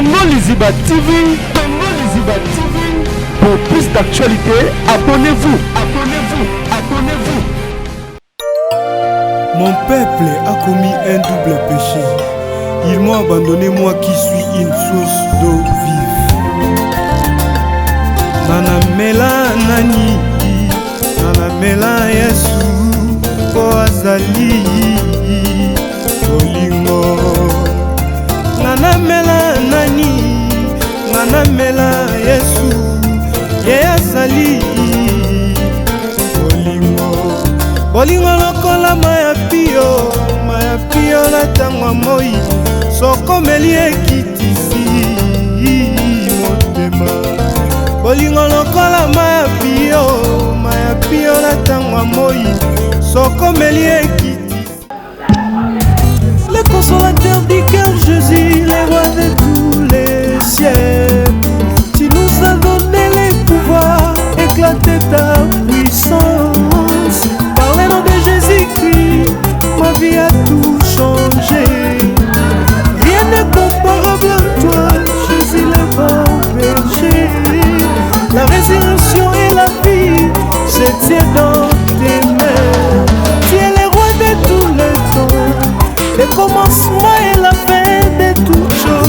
Congo Liziba TV, Congo Liziba TV. Pour plus d'actualités, abonnez-vous, abonnez-vous, abonnez-vous. Mon peuple a commis un double péché. Ils m'ont abandonné, moi qui suis une source d'eau vive. Nanamela nani, nanamela Yesu, po azali bolingo. Nanamela nani, nanamela Yesu, ye azali bolingo. Bolingo lokola maya pio na tangwa moi. Soko meli ekitisi motema. Bolingo lokola maya pio na tangwa moi. Soko meli ekitisi. Le consolateur du cœur Jésus, le roi de tous les siècles. Tu nous as donné les pouvoirs, éclater ta puissance. Par le nom de Jésus-Christ, ma vie a tout changé. Rien n'est comparable à toi, Jésus le bon berger. La résurrection et la vie se tiennent dans tes mains. Tu es le roi de tous les temps, le commencement et la fin de toutes choses.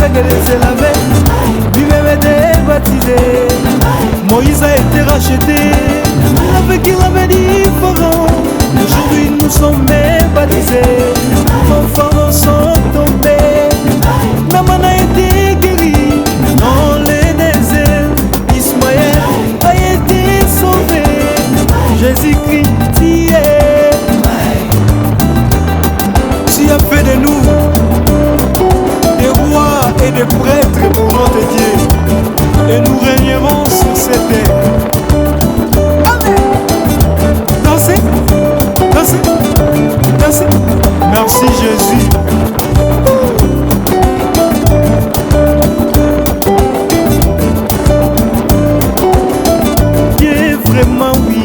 l'aveugle et se laver. Lui-même était baptisé. Moïse a été racheté. Avec il avait différent. Aujourd'hui nous sommes baptisés. Nos fardeaux sont tombés. Naman a été guéri dans les déserts. Ismaël a été sauvé. Jésus-Christ y est. Tu as fait de nous des rois et des prêtres pour notre Dieu, et nous régnerons sur cette terre. Amen. Dansez, dansez, dansez. Merci Jésus. Dieu vraiment oui.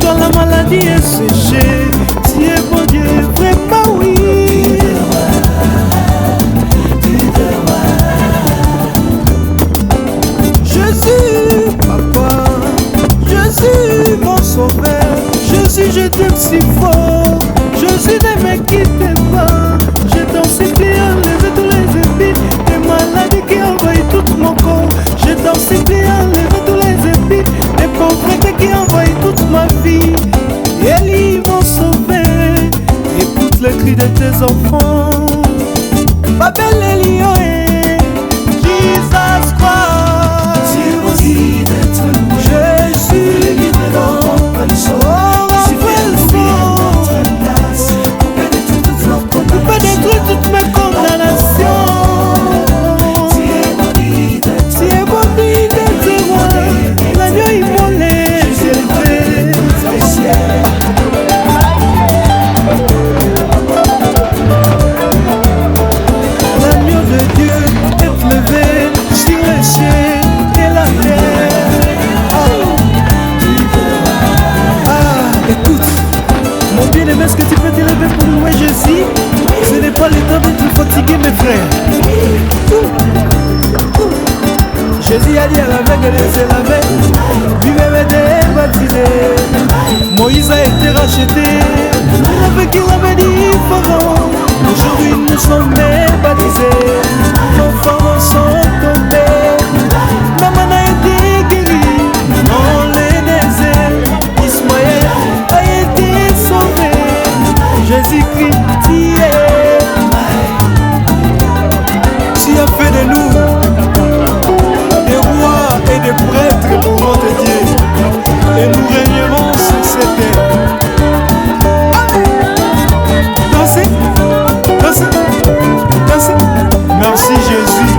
Quand la maladie est séchée, tu es bon Dieu, vraiment oui. Jésus, papa, Jésus, mon sauveur, Jésus, je t'aime si fort, Jésus ne me quitte pas, je t'en supplie, enlève tous les épis, les maladies qui envahissent tout mon corps, je t'en supplie, enlève tous les épis, les pauvretés qui envahissent toute ma vie. Élie m'ont sauvé. Écoute le cri de tes enfants. Ma belle Élie, Jesus Christ. Tu aussi d'être loin. Jésus, le livre dans mon sang. Oh, ma belle place. Tu peux détruire toutes mes condamnations. Tu es maudit d'être loin. L'agneau immolé, j'ai levé. L'agneau de Dieu est levé sur les cieux et la terre. Écoute, mon bien-aimé, est-ce que tu peux te lever pour louer Jésus? Ce n'est pas le temps d'être fatigué, mes frères. Jésus a dit à l'aveugle de se laver. Lui-même était baptisé. Moïse a été racheté. Avec il avait différent. Aujourd'hui nous sommes baptisés. Nos fardeaux sont tombés. Naman a été guéri dans les déserts. Ismaël a été sauvé. Jésus-Christ y est. Tu as fait de nous des rois et des prêtres pour notre Dieu, et nous régnerons sur cette terre. Dansez, dansez, dansez. Merci Jésus.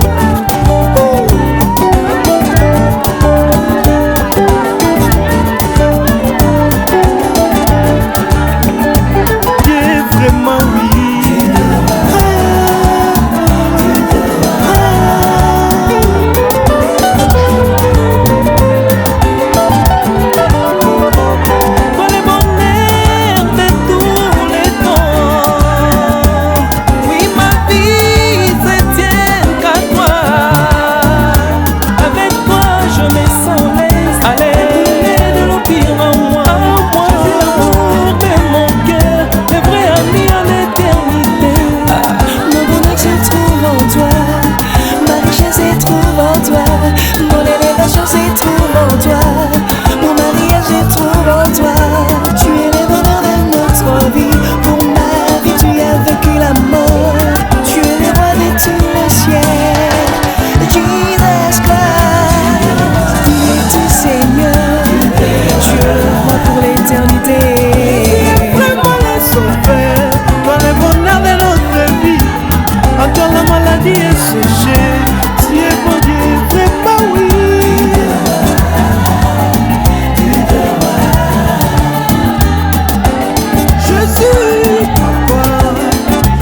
Dieu vraiment oui. tu es séché, tu es mon Dieu, vraiment oui. Jésus, papa,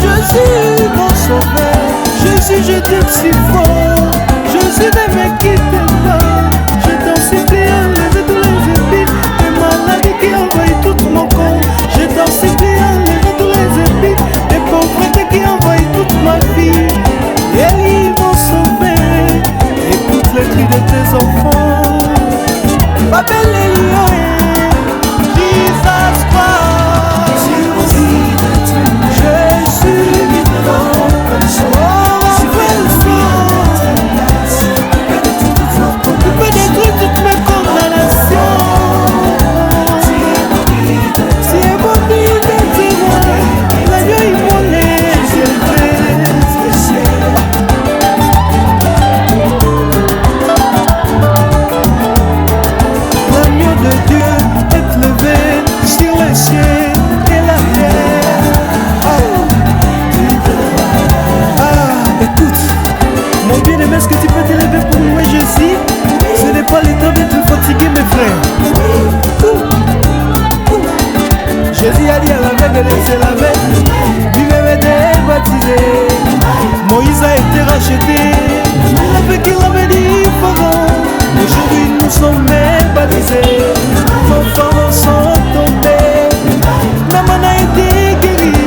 Jésus, mon sauveur, Jésus, je t'aime si fort, Jésus, ne me quitte pas, je t'en supplie, enlève tous les épines, les maladies qui envahissent tout mon corps, je t'en supplie, enlève tous les épines, les pauvretés qui envahissent toute ma vie, et ils vont sauver, écoute les cris de tes enfants, ma belle Elie, Jesus Christ, Jésus, tu peux détruire toutes mes condamnations. Si est bon de dire, l'agneau il volait, l'agneau de Dieu est levé sur les cieux et la terre. Écoute, mon bien-aimé, est-ce que tu peux t'élever pour louer Jésus? Ce n'est pas le temps d'être fatigué, mes frères. Jésus a dit à l'aveugle de se laver, lui-même était baptisé. Moïse a été racheté, avec il avait dit Pharaon. Aujourd'hui nous sommes baptisés, nos parents sont tombés, maman a été guérie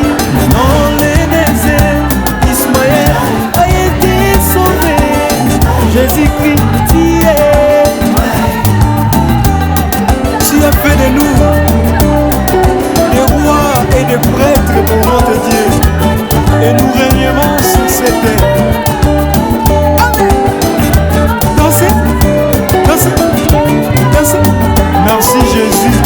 dans les déserts. Ismaël a été sauvé, Jésus-Christ tu as fait de nous des rois et des prêtres pour notre Dieu, et nous régnerons sur cette terre. Dansez, dansez, dansez. Merci Jésus.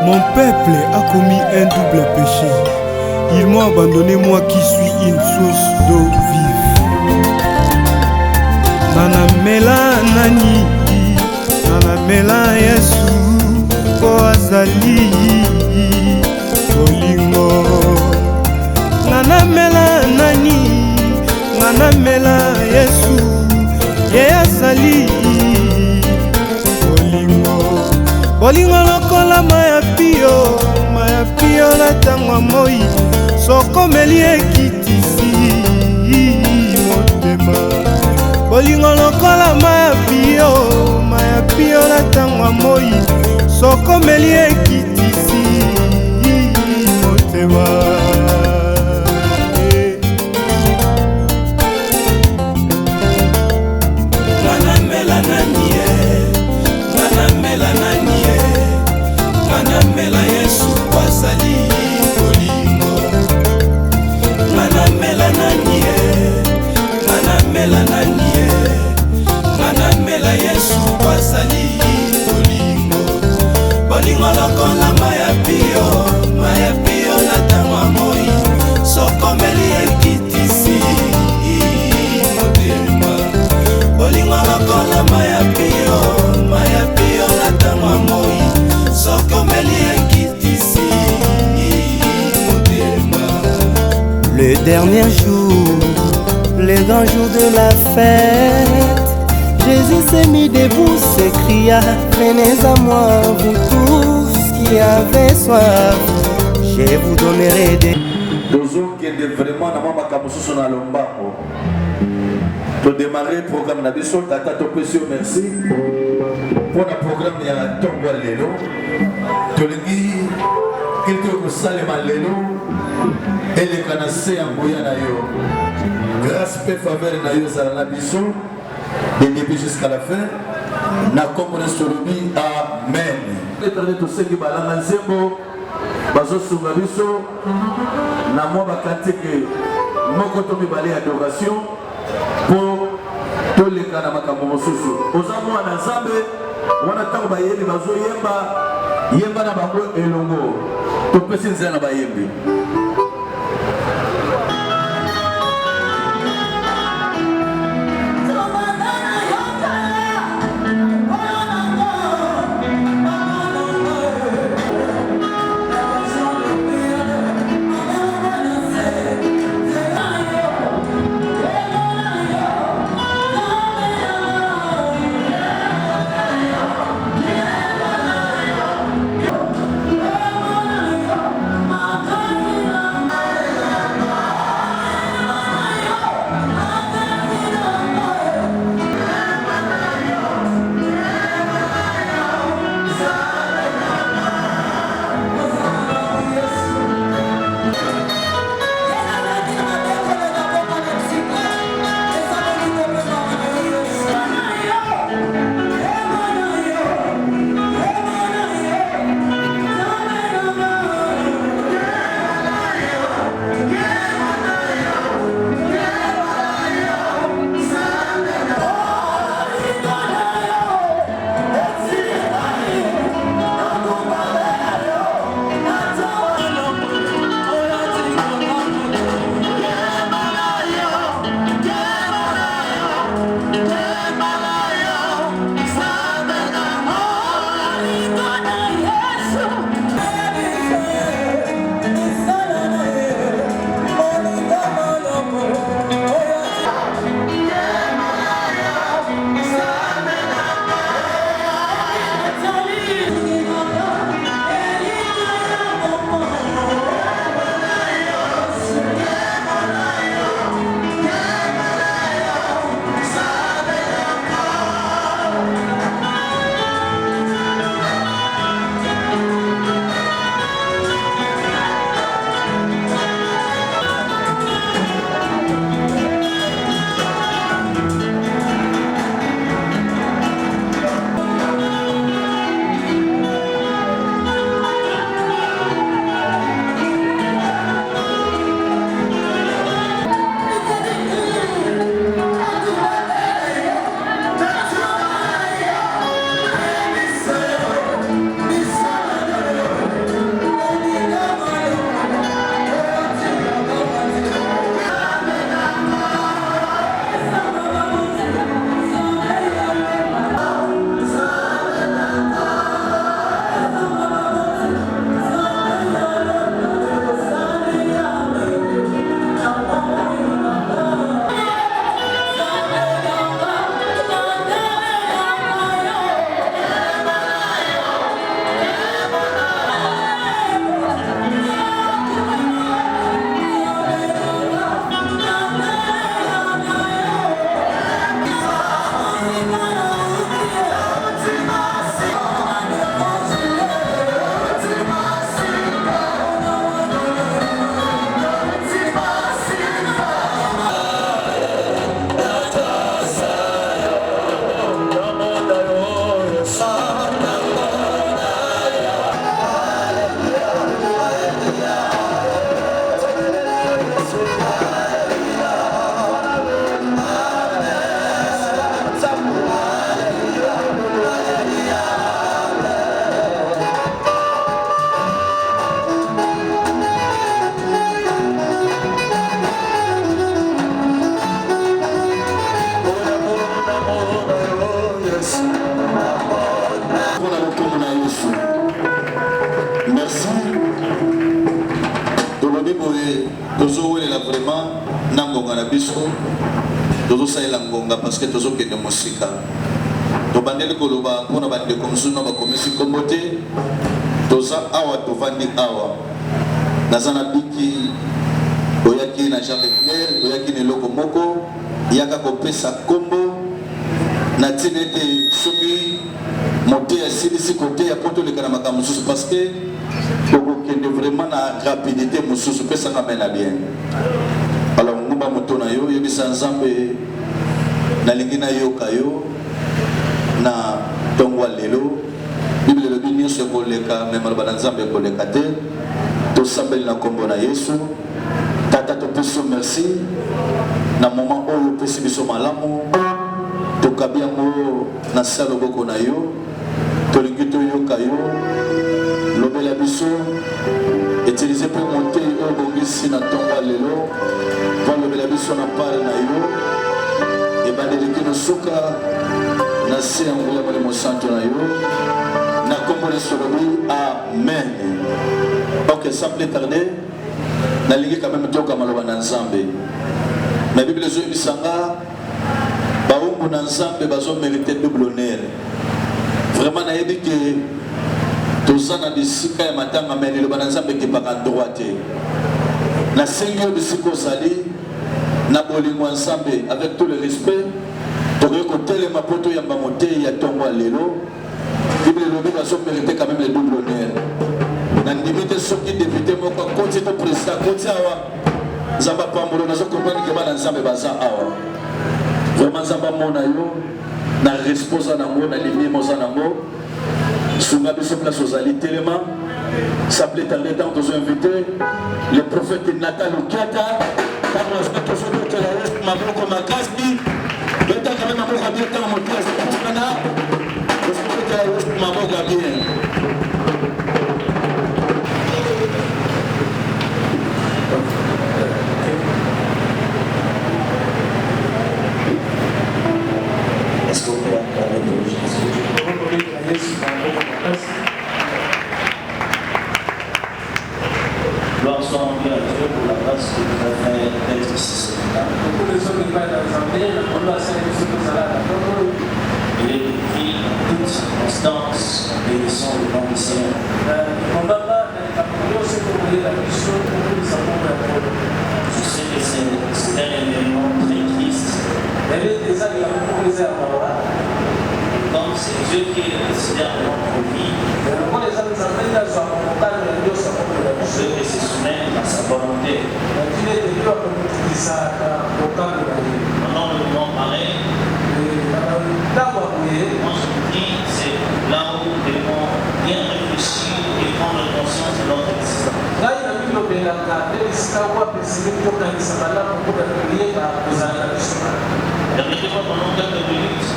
Mon peuple a commis un double péché. Ils m'ont abandonné, moi qui suis une source d'eau vive. Nanamela nani, nanamela Yesu, po azali bolingo. Nanamela nani, nanamela Yesu, ye azali bolingo. Bolingo lokola maya pio na tangwa moi, sokomeli ekitisi motema. Bolingo lokola maya pio na tangwa moi, sokomeli ekitisi motema. Manamela Yesu bazali bolingo. Manamela nanie, manamela nanie, manamela Yesu bazali bolingo. Bolingo lokola maya pio na tangwa moi, sokomeli ekitisi motema. Bolingo lokola maya pio na tangwa moi, le dernier jour, le grand jour de la fête, Jésus s'est mis debout, s'écria, venez à moi, vous tous qui avez soif, je vous donnerai des... Vraiment, pour démarrer le programme Nabiso, Tata Topesio, merci pour le programme de la Tongwa Lelo. Tolingi, quelques salema Lelo, et les canacés en Boyana yo. Grâce et faveur na yo à Nabiso, de début jusqu'à la fin. Na komone solobi, amen. L'éternel tout ce qui balanga nzembo, bazo sunga biso, na moi bakante que moko to mibale adoration. Pour tous les cas de Makamosusu. Aux amours à Nzambe, on attend que les bazo yemba, yemba na bango elongo topesi nzela na bayembi. Parce que tous qui de musique, to bandeli koloba pona bande komsuna ba komisi komote toza awa to vandi awa nazana biki oyaki na Jean Leclerc oyaki ne loko moko yaka kopesa kombo na tinete soki moté ya silisi côté ya poto le kana maka mususu parce que toko kende vraiment na rapidité mususu pesa kamena bien alors ngumba moto na yo yebisa nzambe na lingina yoka yo na tongwa lelo Bible le bini se koleka même bana nzambe koleka te to sambeli na kombo na Yesu tata to peso merci na moment oyo pesi biso malamu to kabia mo na salo boko na yo to lingi to yoka yo organiser pour monter au Bongisi na Tonga Lelo. Pour le Belabiso na Pal na yo. Et Badeliki no Soka na Siangula Malemo Santo na yo. Na Kombo le Solobi. Amen. Ok, sans plus tarder. Na ligi quand même toka maloba na Nzambe. La Bible zo bisanga baumbu na Nzambe bazo mériter double honneur. Vraiment na yebi que tozana bisika ya matanga meli lo bana Nzambe ke baka droite. Na sengyo bisiko sali na bolingo Nzambe avec tout le respect pour que tele mapoto ya bamote ya tongo lelo. Bible lo bazo mériter quand même le double honneur. Na limite soki député moko côté to président côté awa Zamba Pamolo nazo comprendre que bana Nzambe baza awa. Vraiment Zamba mona yo na resposa na mo na limi mo za na mo. Sunga biso place aux ali tellement s'appelait dans les temps qu'ils ont invité le prophète Nathan Okiata quand on a tous les terroristes Maboko Makasbi le temps quand même Maboko bien temps mon place Kana le prophète Maboko bien. Gloire soit rendue à Dieu pour la grâce que nous a fait d'être ici ce matin. Il est écrit en toute circonstance, bénissons le nom du Seigneur. Je sais que c'est un événement très triste. Comme c'est Dieu qui est le décideur de notre vie, Dieu qui se soumet à sa volonté. Pendant le moment pareil, moi je vous dis, c'est là où nous devons bien réfléchir et prendre conscience de notre existence. Permettez-moi pendant quelques minutes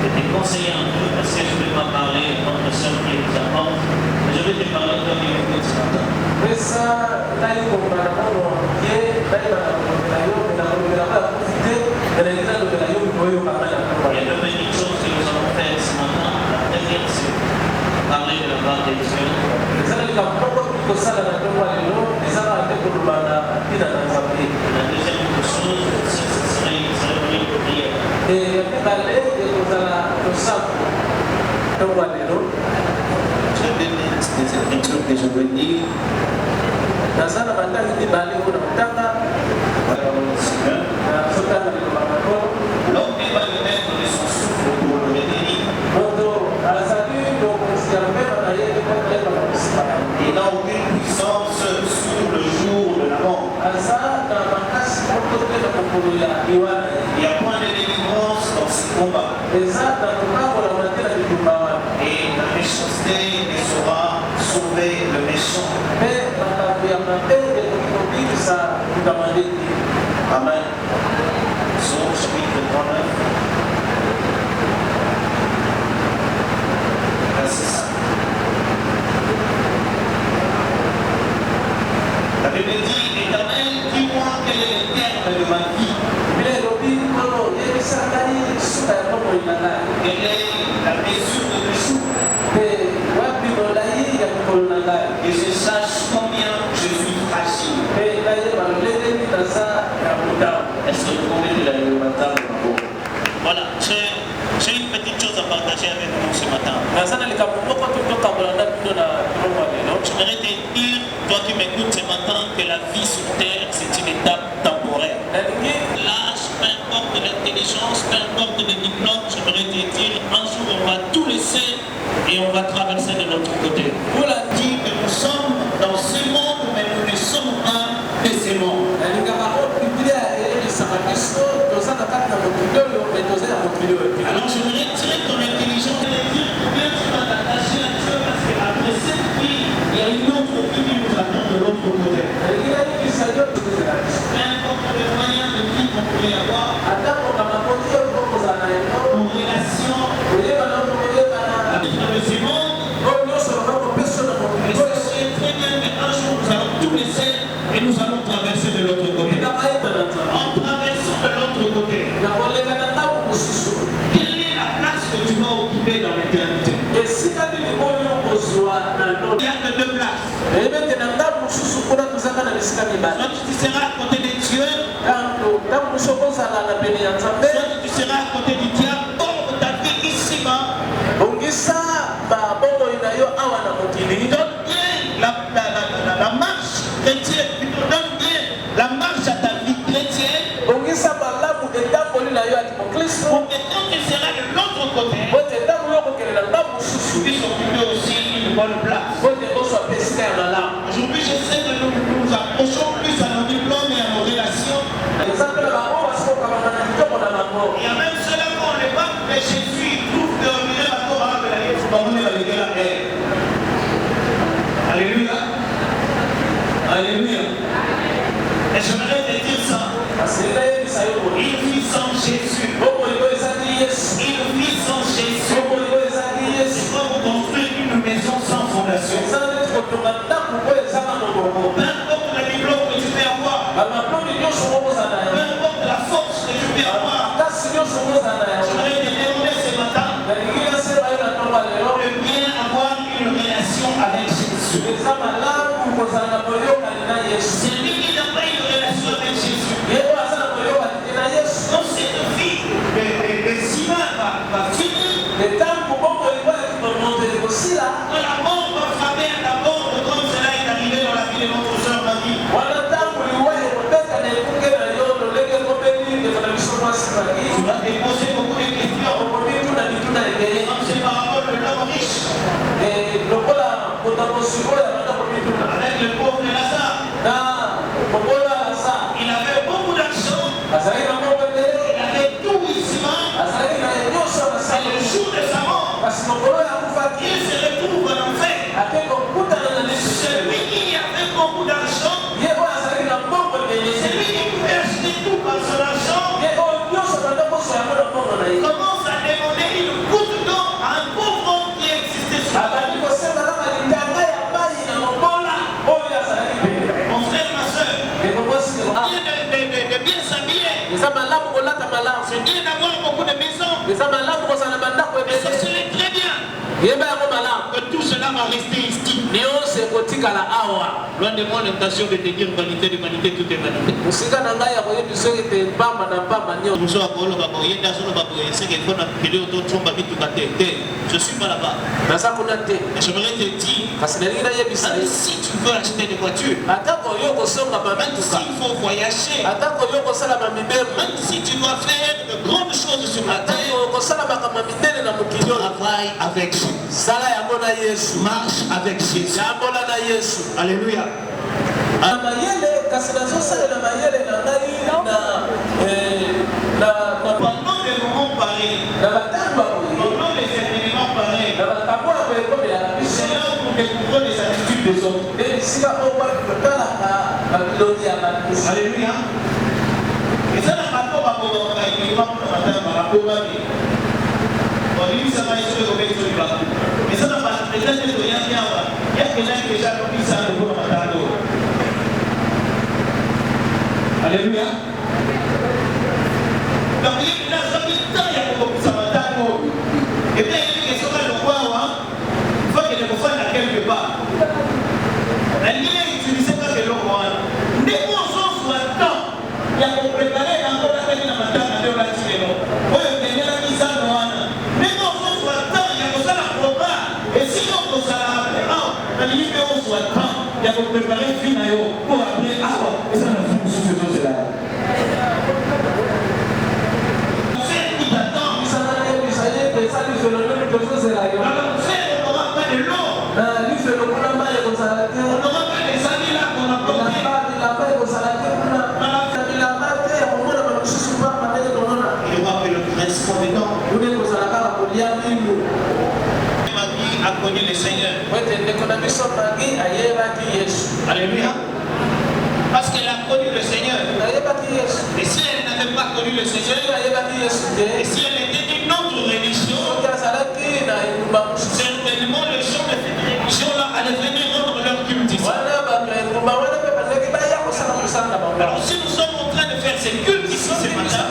de te conseiller un peu, parce que je ne vais pas parler à notre soeur qui nous apporte, mais je vais te parler d'un minute ce matin. Il y a deux petites choses que nous allons faire ce matin. La première, c'est parler de la part de Dieu. La deuxième chose, ce serait une prière. Des trucs que je veux dire. L'homme n'est pas le maître de son souffle pour le bénir. Il n'a aucune puissance sur le jour de la mort. Il n'y a point de délivrance dans ce combat. Et la méchanceté ne saura sauver le méchant. Amen. Psaume chapitre 39. Verset 5. La Bible dit, Éternel, dis-moi quel est le terme de ma vie. Quelle est la mesure de mes jours. Que je sache combien je suis fragile. Est-ce que vous pouvez lire le matin? Voilà, j'ai une petite chose à partager avec vous ce matin. J'aimerais te dire, toi qui m'écoutes ce matin, que la vie sur terre, c'est une étape temporaire. L'âge, peu importe l'intelligence, peu importe les diplômes, j'aimerais te dire, un jour on va tout laisser et on va traverser de l'autre côté. Voilà, dit que nous sommes dans ce monde, mais nous ne sommes pas de ce monde. Alors je voudrais tirer ton intelligence et dire combien tu vas t'attacher à Dieu, parce qu'après cette vie, il y a une autre vie qui nous attend de l'autre côté. Peu importe les moyens de vie qu'on pourrait avoir, en relation avec ce monde, trouver dans l'éternité. Il y a que deux places. Soit tu seras à côté des dieux, soit tu seras à côté du diable. Or, ta vie ici-bas, donne bien la marche chrétienne, plutôt donne bien la marche à ta vie chrétienne. Pour que quand tu seras de l'autre côté, tu puisses occuper aussi une bonne place. Aujourd'hui, j'essaie de nous approchons plus à nos diplômes et à nos relations. Il y a même ceux-là quand on les voit de Jésus, ils trouvent que on dirait la Torah de la vie, il faut pas la léguer la paix. Alléluia. Alléluia. Et j'aimerais te dire ça. Il vit sans Jésus. Il vit sans Jésus. C'est comme construire une maison sans fondation. Peu importe le diplôme que tu peux avoir, peu importe la force que tu peux avoir, j'aimerais te demander ce matin de bien avoir une relation avec Jésus. C'est lui qui n'a pas une relation avec Jésus. Quand cette vie de Simon va finir, que la mort va frapper à ta porte comme cela est arrivé dans la vie de notre soeur Marie. Tu vas te poser beaucoup de questions. C'est par rapport à l'homme riche. Avec le pauvre Lazare. Il avait beaucoup d'argent. Il avait tout ici-bas. C'est le jour de sa mort. Il se retrouve en enfer. Celui qui avait beaucoup d'argent, celui qui pouvait acheter tout par son argent, commence à demander une goutte d'eau à un pauvre homme qui existait sur la terre. Mon frère, ma soeur, de bien s'habiller, c'est bien d'avoir beaucoup de maisons, mais ça serait très bien que tout cela va rester ici. Loin de moi l'intention de te dire vanité de vanité, tout est vanité. Je suis pas là-bas. J'aimerais te dire, si tu veux acheter des voitures, même s'il faut voyager, même si tu dois faire de grandes choses sur la terre, travaille avec Jésus. Marche avec Jésus. Alléluia. Pendant des moments pareils, pendant les événements pareils, c'est là où nous découvrons les attitudes des autres. Alléluia. Et ça n'a pas rapport à mais ça n'a pas peut-être que il y a quelqu'un qui déjà compris ça de vous. Alléluia. Donc il y a des temps il y a beaucoup ça et bien il y a des choses à le voir il faut que les enfants à quelque part la ligne est utilisée par les locaux dès qu'on soit temps il y a qu'on préparer encore la peine à matin à deux la tirée oui mais il y a la mise à noir dès qu'on soit temps il y a qu'on ça la programme et sinon qu'on ça la la ligne on soit temps il y a qu'on préparer fin à yo pour après et ça n'a pas de cela. On n'aura pas de l'eau. On n'aura pas les amis là qu'on a portés. Il aura fait le prince compétent. Marie a connu le Seigneur. Alléluia. Parce qu'elle a connu le Seigneur. Et si elle n'avait pas connu le Seigneur, et si elle était d'une autre religion, certainement les gens de cette religion-là allaient venir rendre leur culte ici. Alors si nous sommes en train de faire ces cultes ici ce matin,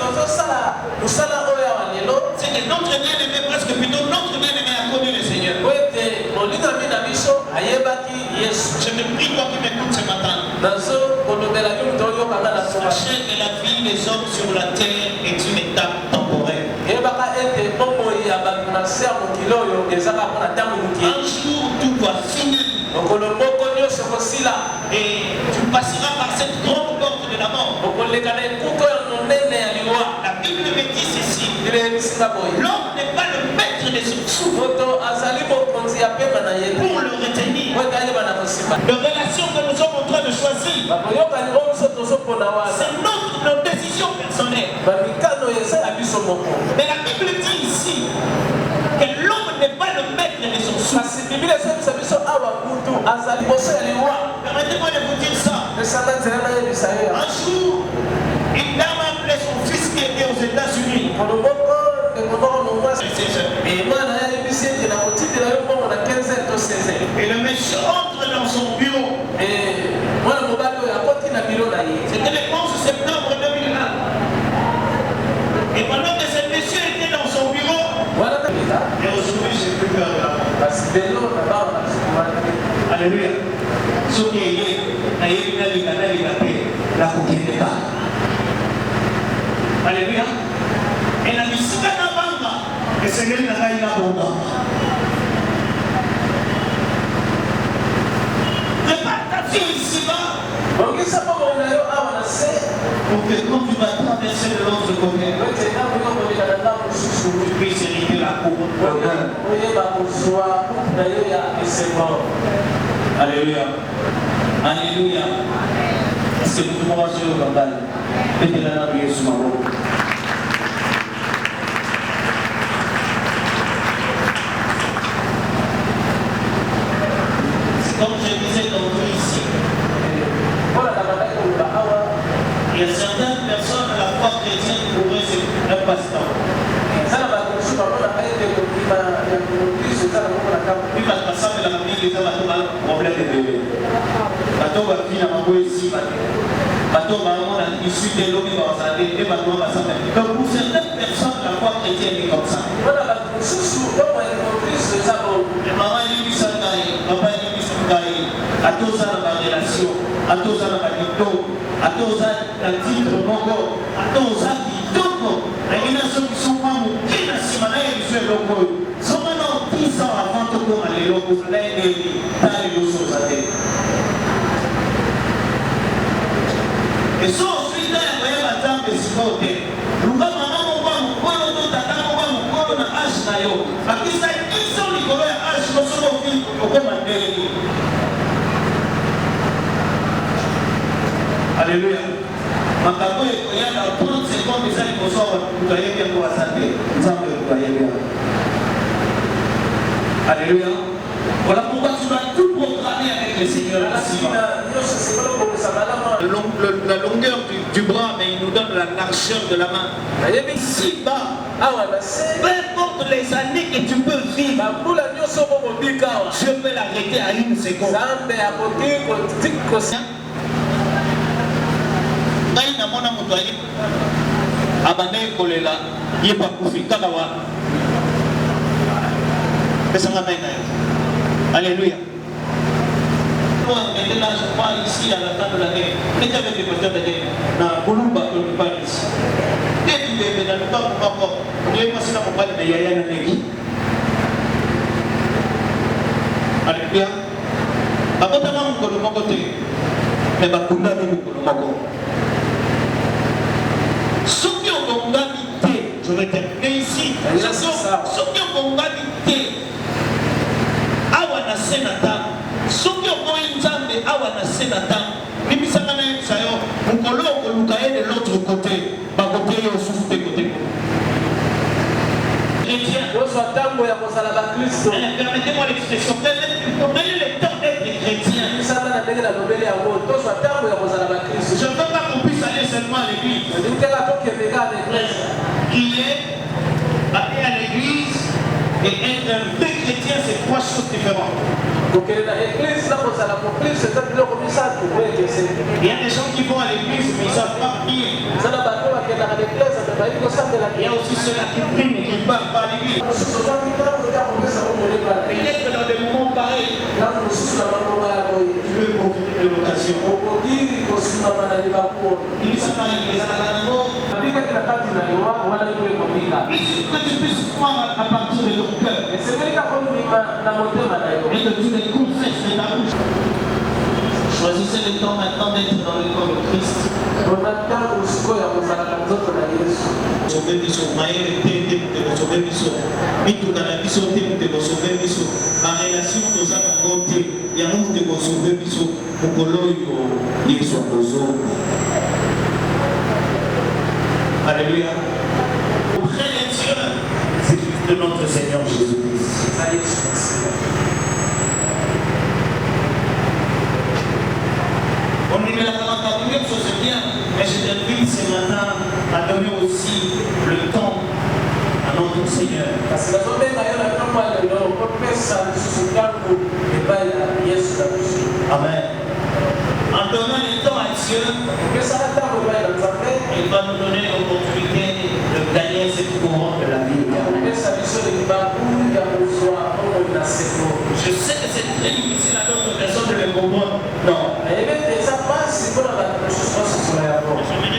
c'est que notre bien-aimé, presque plutôt notre bien-aimé prie toi qui m'écoutes ce matin. Sachez que la vie des hommes sur la terre est une étape temporaire. Un jour, tout va finir. Et tu passeras par cette grande porte de la mort. La Bible me dit ceci. L'homme n'est pas le maître de son souffle pour le retenir. La relation que nous sommes en train de choisir, c'est nos décisions personnelles. Mais la Bible dit ici que l'homme n'est pas le maître de son souffle. Permettez-moi de vous dire ça. Un jour, une dame a appelé son fils qui était aux États-Unis. Et le monsieur entre dans son bureau. C'était le 11 septembre 2001. Et pendant que ce monsieur était dans son bureau, et aujourd'hui j'ai plus peur de la mort. Alléluia. Ce qui est alléluia. Et la visite à la bande, et c'est lui qui a eu la bande. Prépare ta vie ici-bas. Pour que quand tu vas traverser de l'autre côté, tu puisses hériter la couronne. Alléluia. Alléluia. Est-ce que vous pouvez sur le campagne? Mettez la main sur ma robe. Comme je disais tantôt ici, il y a certaines personnes à la foi chrétienne pour eux c'est un passe-temps. Puis parce que ça me l'a dit que ça va tout mal problème de bébé. Bateau va finir à m'envoyer ici, bateau va avoir issu de l'eau qui va s'arrêter, et bateau va s'arrêter. Donc pour certaines personnes la foi chrétienne est comme ça. Les mamans ils disent ça, papa ils disent ça, à tous ça dans ma relation, à tous ça dans ma dicto, à tous ça dans titre mongo, à tous ça qui toko. Les nations qui sont pas qui n'a si mal ils sont locaux. Sont maintenant 10 ans avant de comment les locaux l'année dans les choses à terre. Et ça ensuite là il y a la table de supporter. Nous va maman mon ba mon kolo to tata mon ba mon kolo na ash na yo. Akisa iso ni kolo ya ash ko so ko fi ko mandeli. Alléluia. Makambo ekoyana 30 secondes ezali kosoa kutoyebi yango basante nzambe koyebi. Alléluia. Voilà pourquoi tu vas tout programmer avec le Seigneur. La longueur du bras, mais il nous donne la largeur de la main. Si bas, peu importe les années que tu peux vivre, je peux l'arrêter à une seconde. Kaina mona mutu ayi abane kolela yepa kufika kawa pesanga mena. Alléluia. On était là, je crois, ici à la fin de l'année. On était avec des pasteurs de dans Boulumba, on parle ici. Et puis, dans le temps, on est passé là pour parler de Yaya Nanegi. Alléluia. Après, on a un peu de mon côté. Mais on a un peu de mon côté. Ceux qui ont l'ongalité, je vais terminer ici. Ceux qui ont l'ongalité, awana senata, ceux qui ont l'ongalité, awana senata, nimisaka na yesayo, mukolo kolukaye de l'autre côté, ba côté yo souffle de côté. Chrétien, permettez-moi l'expression, prenez le temps d'être chrétien. Je ne veux pas qu'on puisse aller seulement à l'église. Prier, aller à l'église et être un vrai chrétien, c'est trois choses différentes. Il y a des gens qui vont à l'église mais ils ne savent pas prier. Il y a aussi ceux-là qui prient mais qui ne parlent pas à l'église. Peut-être dans des moments pareils, tu veux Il s'appelle les Alanamo. Que tu puisses croire à partir de ton cœur. Et que tu les confesses de ta bouche. Choisissez le temps maintenant d'être dans le corps de Christ. Sauver biso, maïe te de sauver biso. Mitu kana biso te de sauver biso. Ma relation nous a côté, il y a un de sauver biso. Mukoloyo, ils sont nos hommes. Alléluia. Auprès des dieux, c'est de notre Seigneur Jésus-Christ. On est là dans la même chose, c'est bien, mais je t'invite ce matin à donner aussi le temps à notre Seigneur. Amen. En donnant le temps à Dieu, il va nous donner l'opportunité de gagner cette couronne de la vie. Je sais que c'est très difficile à d'autres personnes de le comprendre. Non. Je vais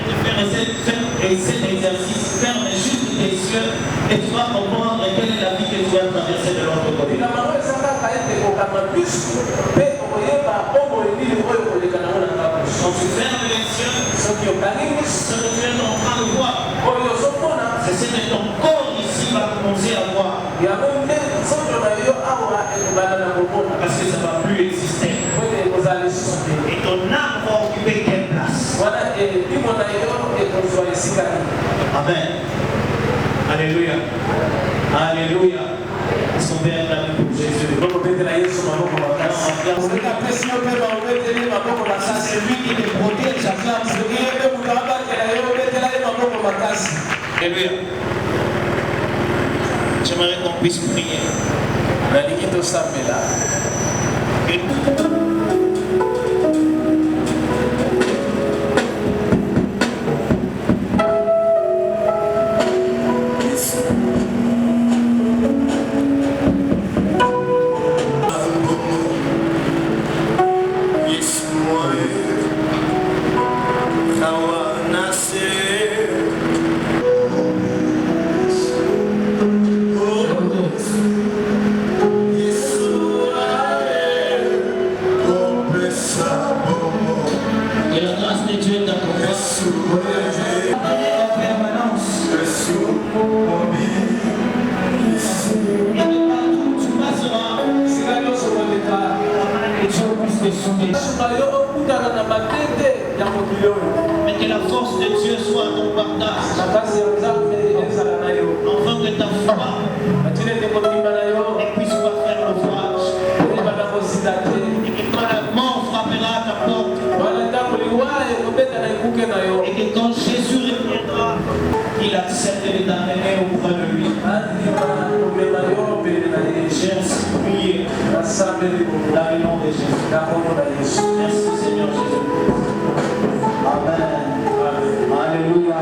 te faire cet exercice, ferme juste tes yeux et tu vas comprendre quelle est la vie que tu vas traverser de l'autre côté. Quand tu fermes les yeux, ce que tu es en train de voir, c'est ce que ton corps ici va commencer à voir. Parce que ça ne va plus exister. Et ton âme va occuper quelle place? Amen. Alléluia. Alléluia. Son Père l'a pour Jésus. C'est lui qui te protège. Alléluia. J'aimerais qu'on puisse prier. Mais que la force de Dieu soit à ton partage. Enfin que ta foi et puisse pas faire l'ouvrage. Et que quand la mort frappera à ta porte, et que quand Jésus reviendra, il accepte de t'amener auprès de lui. J'ai ainsi prié dans le nom de Jésus. Merci Seigneur Jésus. Amen. Alléluia.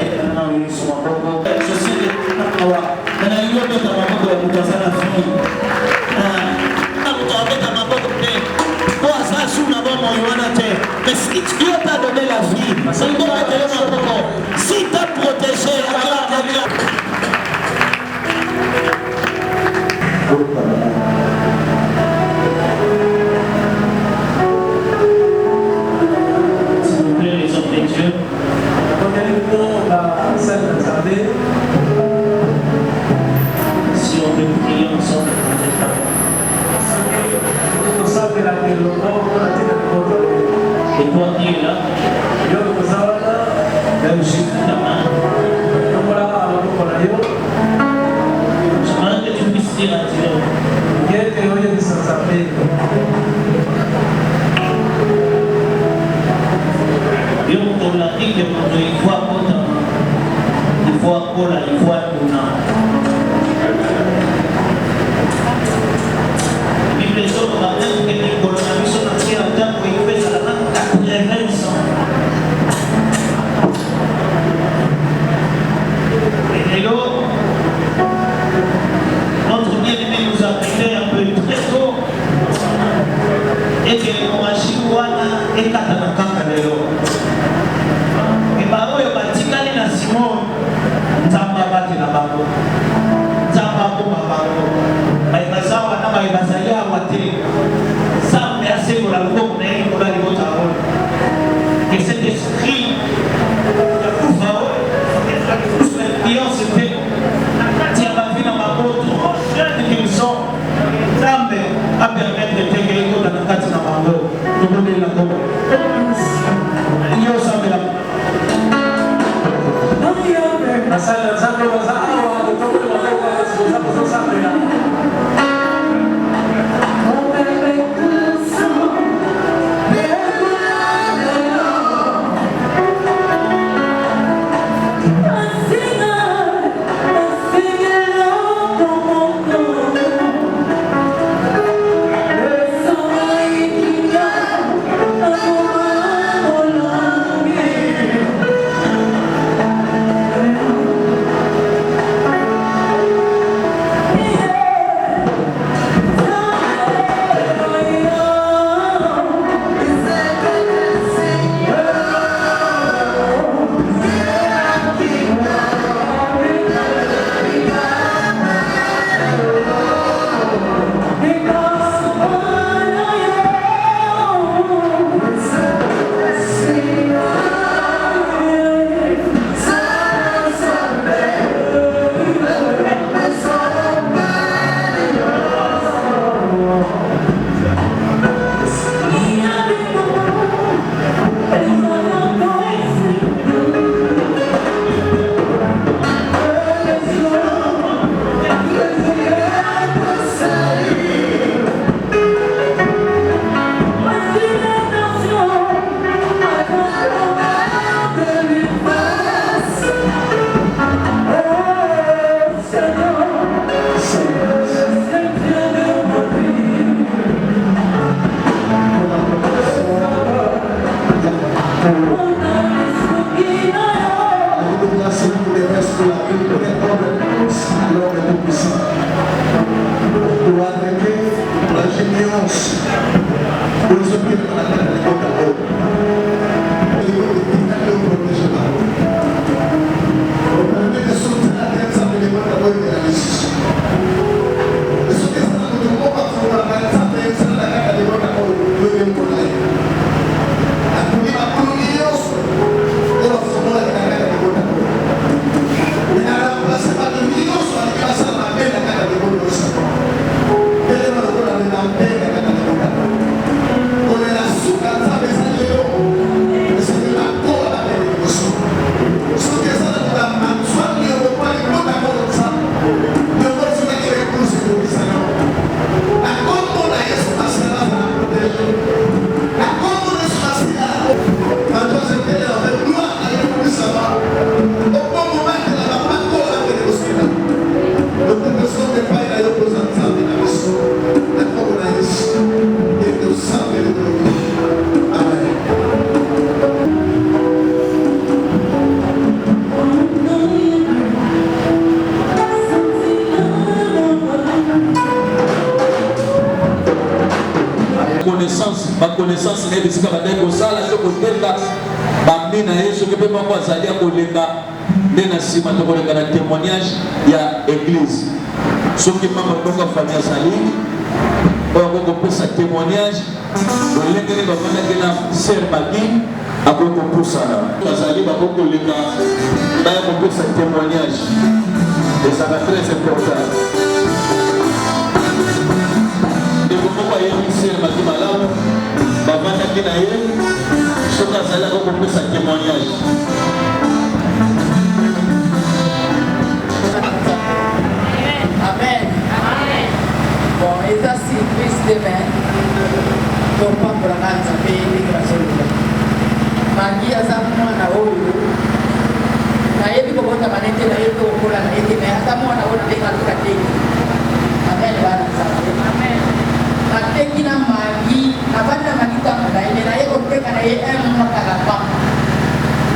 Et maintenant, nous sommes encore. Je sais que mais si Dieu t'a donné la vie, si t'a protégé, s'il vous plaît, les hommes de Dieu, si on peut prier ensemble pour cette parole. Et toi qui es là, lève juste ta main. J'aimerais que tu puisses dire à Dieu. Dieu pour la vie que pour il faut apporter, il faut apporter, il faut apporter. La Bible dit que les coronavirus sont entrés en temps où il fait ça dans 80 ans. Et alors, notre bien-aimé nous connaissance n'est bisika badai ko sala to ko tenda bamina Yesu ke pe moko azali kolenga ndena sima to kolenga na témoignage ya église soki mama ndonga famille sali ko ko pesa témoignage olenge ne bavanda ke na sœur Magi akoko pusana azali bakoko lenga baya ko pesa témoignage et ça va très important. Pourquoi il y a une série de malades, avant d'aller dans elle, ce qu'on a là pour sa témoignage. Amen. Bon, et ça c'est Christ demain. Donc pas pour la grande paix l'immigration. Magi azamu na oyo. Na yebi ko bota manete na yebi ko kola na yebi na azamu na oyo denga tukateki. Amen bana sabe. Amen. Nateki na Magi, nabanda Magita na ile na yeko teka na yeye mwaka la pamba.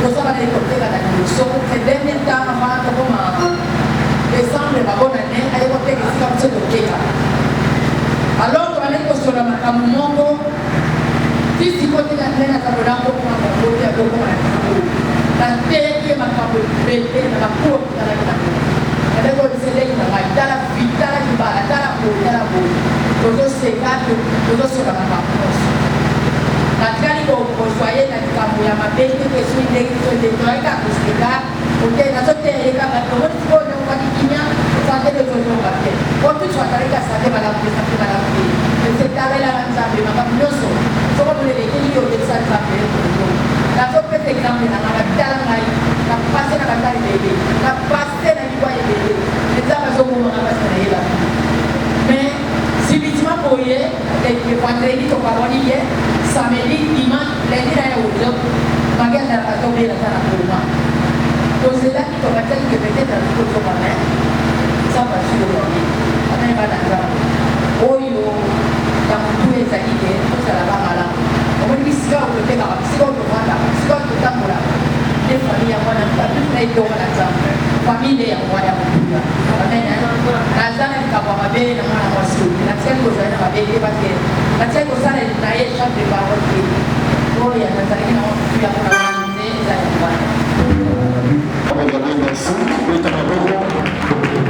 Kwa sababu ile koteka na so que dernier temps avant de commencer décembre la bonne année ayeko teka sika mtso teka. Alors on est sur la makamongo sisi kote na tena kabla kwa kote ya kwa na teke makapo bete na kwa na na Alego select na dala vitala kibala dala ko todo secado todo sobre la paz nataka ko foyer na kambo ya mabete ke sui de toika kusikia porque na zote eka kama kwa kwa kinya sante de todo pape kwa tu atareka sante bala se tare la nzambe makamnoso soko mule de kili yo de sante pape na zote te kambe na vitala ngai na passe na bandari bebe na passe na kwa bebe nzamba zo mo na passe na ila mais si bitima poye et vendredi to paroni ye samedi dimanche lundi na yo magenda na tombe la sana pour donc c'est là qui te rappelle que peut-être un peu trop mal ça va sur le on est pas d'accord oyo dans tous les années tout ça là là on dit si on peut faire si on peut voir si on peut tambola les familles à moi na plus na ito na zambe famille ya moi ya kuja amen nazana nikabwa mabele na mwana mwasi na tseko za na mabele bake na tseko sana na yeye chape ba wote oya nazana na watu ya kuna za nyumbani.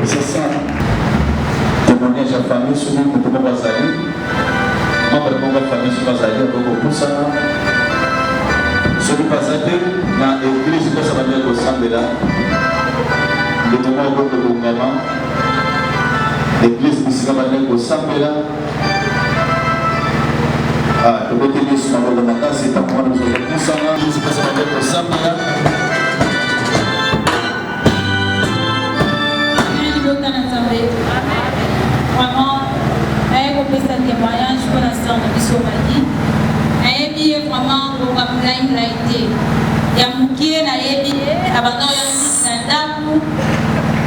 C'est ça. Témoignage à famille sur nous, pour nous Bazali. Membre de la famille sur Bazali, pour ça. Ce qui passe dans l'église, ça va dire au Sambela. Le témoignage de Bongama. L'église ici va dire au Sambela. Ah, le côté de ce moment de matin, c'est à moi de nous faire tout ça. L'église va dire au Sambela. Vraiment, elle a fait un témoignage pour l'instant de Bissomali. Elle a dit vraiment pour la été. Il y a Moukier, elle a dit, abandon, il y a un dame.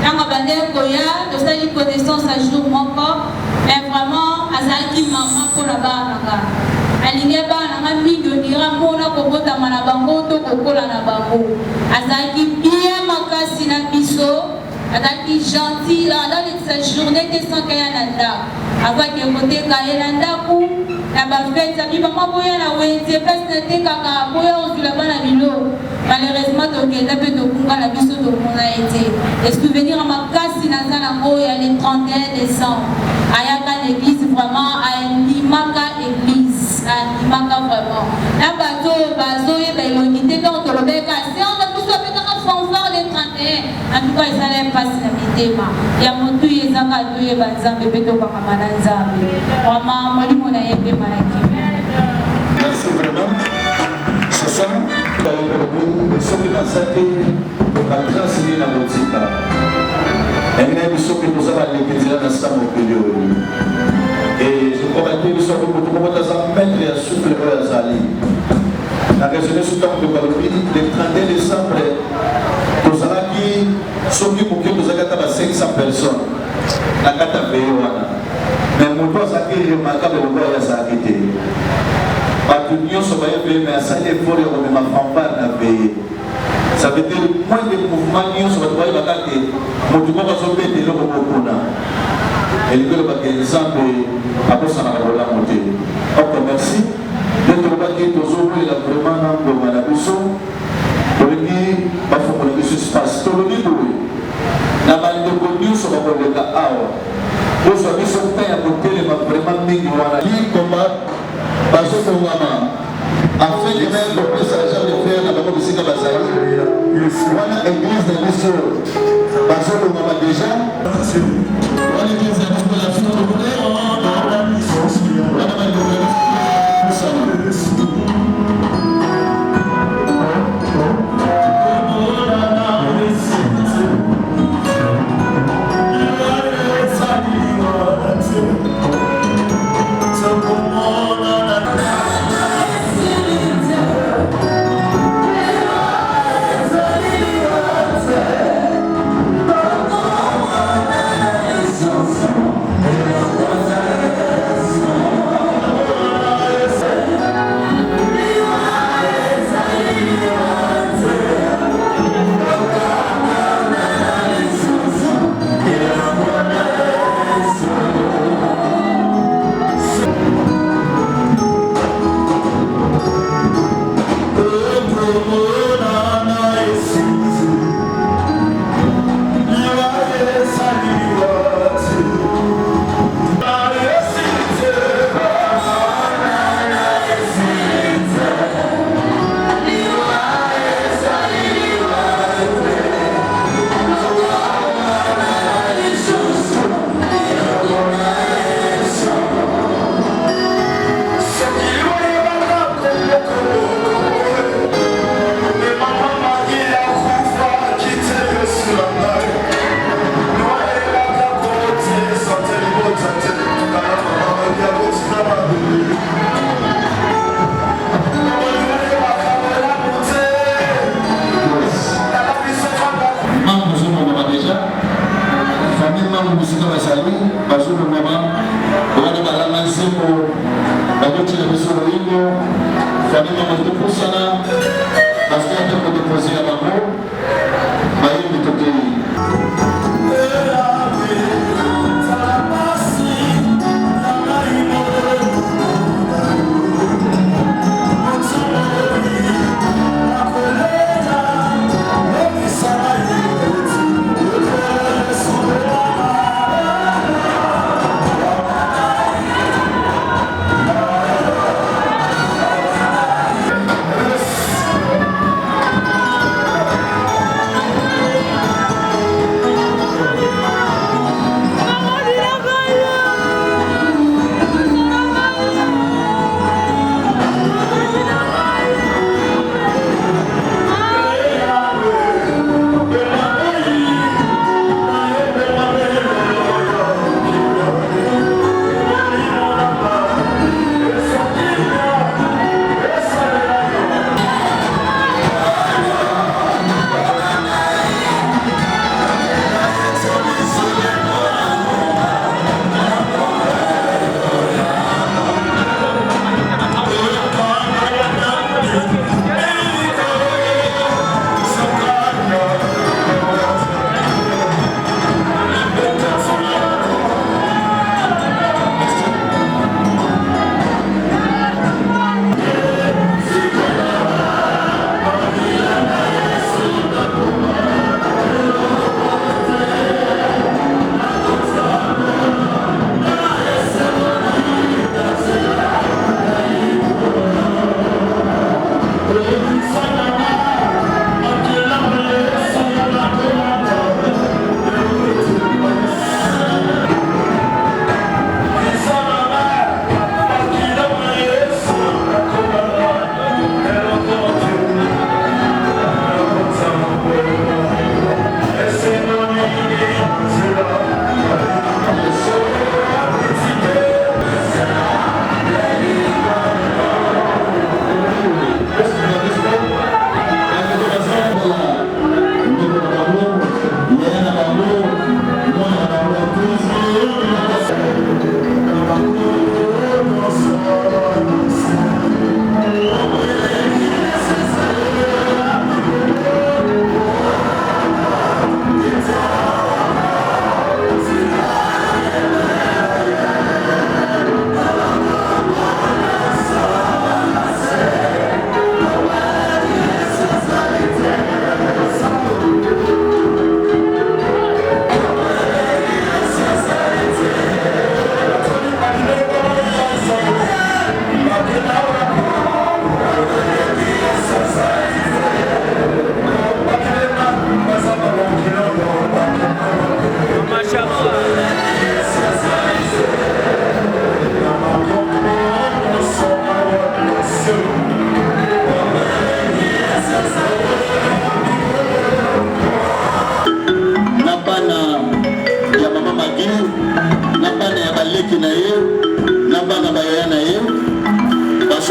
Quand on va dire qu'il y a de cette connaissance à jour, mon corps, mais vraiment, à ça qui maman pour la barre. Elle n'y a pas un ami qui dira mon accord à Manabango, tout au la Nabango. À ça qui bien ma casse in Abisso. Adaki gentil dans cette journée de 100 Kayananda avec le côté Kayananda pour la fête ça dit maman boya la wente parce que t'es kaka boya on la bana bilo malheureusement donc il a peu de kunga la biso de mon a été et souvenir à ma casse nazana boya le 31 décembre ayaka l'église vraiment à Nimaka église à Nimaka vraiment la bateau et ben l'unité donc le béca c'est on a tous avec un fanfare le 31 en tout cas ça n'est pas na mitema ya mutu yezaka to yeba nzambe pe to bakamana nzambe vraiment mwalimu na yebe malaki. Merci vraiment. C'est ça. Ce qui m'a servi la grâce de la motika. Et nous sommes nous avons l'église dans sa mobilité. Et je crois que nous sommes pour tout le monde dans un maître et à souffler à Zali. La résolution sous temps de Balobi le 31 décembre. Nous avons dit soki muke tozalaka ba 500 personnes na kata veille wana mais moto azalaki remarquable lokola oyo azalaki te bato nyonso baye veille mais asali effort ya komema fanfare na veille ça veut dire moins de mouvement nyonso bato bayebaka te moto moko azobeta eloko kokuna elingi olobaka nzambe akosanaka bolamu te ok merci soki tozowelela vraiment na mbonga na biso tolingi bafongola biso espace tolobi boye na bandeko nyonso bakoleka awa kozwa biso mpe ya kotelema vraiment mingi wana likoma bazobongama afin de même kopesa agent de fer na bango bisika bazali wana église na biso bazobongama déjà wana église na biso la fino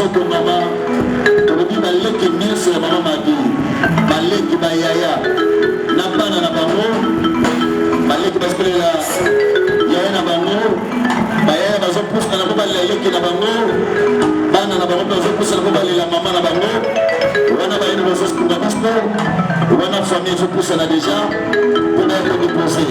ekongama tolobi baleki nyonso ya mama madi baleki bayaya na bana na bango baleki basikolela yaya na bango bayaya bazopusa na po baleleki na bango bana na bango bazopusa na po balela mama na bango wana bayeni bazosikunga biso wana famille ezopusana deja mpona kodepose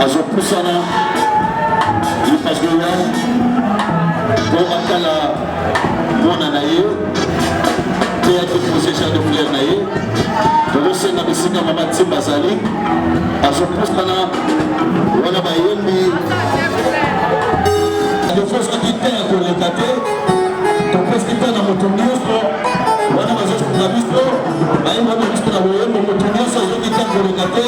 azopusana ipasgoya po akala mwana na ye te adepose jean de fleur na ye tozosenga bisika mama timba azali azopusana wana bayembi adefosaki te ya koleka te topesiki te na moto nyonso wana bazosunga biso bayembana biso na boyembo moto nyonso azoki te koleka te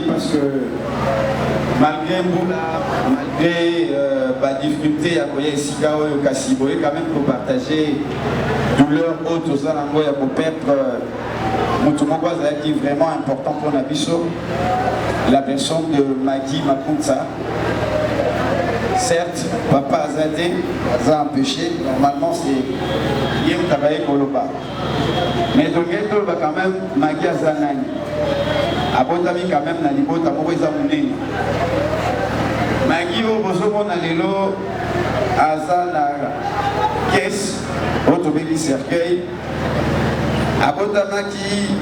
parce que malgré Moula, malgré la difficulté à Koya et Sikao et Kassiboé, quand même pour partager douleur haute aux Alango et pour perdre Moutoumoko qui est vraiment important pour Nabiso, la personne de Magui Makunza. Certes, papa Azadé a empêché, normalement c'est Yem Tabaye Koloba. Mais donc il y a quand même Magui Azanani. Abotami quand même na libota moko eza munene. Magui o bozomona lelo aza na caisse otobeli cercueil. Abotamaki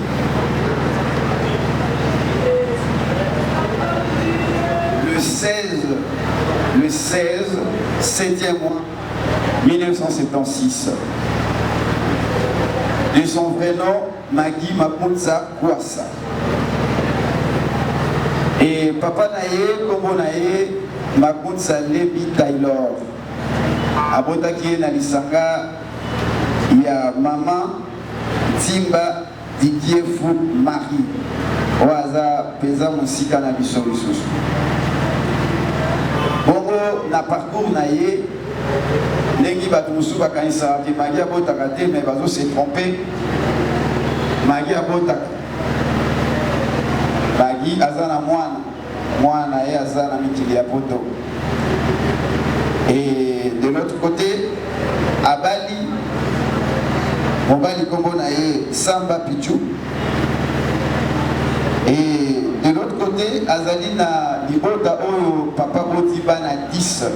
le 16, 7e mois 1976. De son vrai nom, Magui Makunza Kwasa. Et papa Naye, Kombo Naye, Makunza Lebi Taylor. Abotaki na lisanga ya maman Timba Didier Fou Marie. Oaza pesa musika na biso lisusu. Bongo na parcours na ye ndenge bato mosusu bakanisaka ke Magui abotaka te mais bazo se tromper. Magui abotaka. Magui aza na mwana ye aza na mikili ya poto. Et de l'autre côté abali mobali kombo na ye Samba Pichou. Et de l'autre côté, Azali na libota oyo papa Botiba na 10.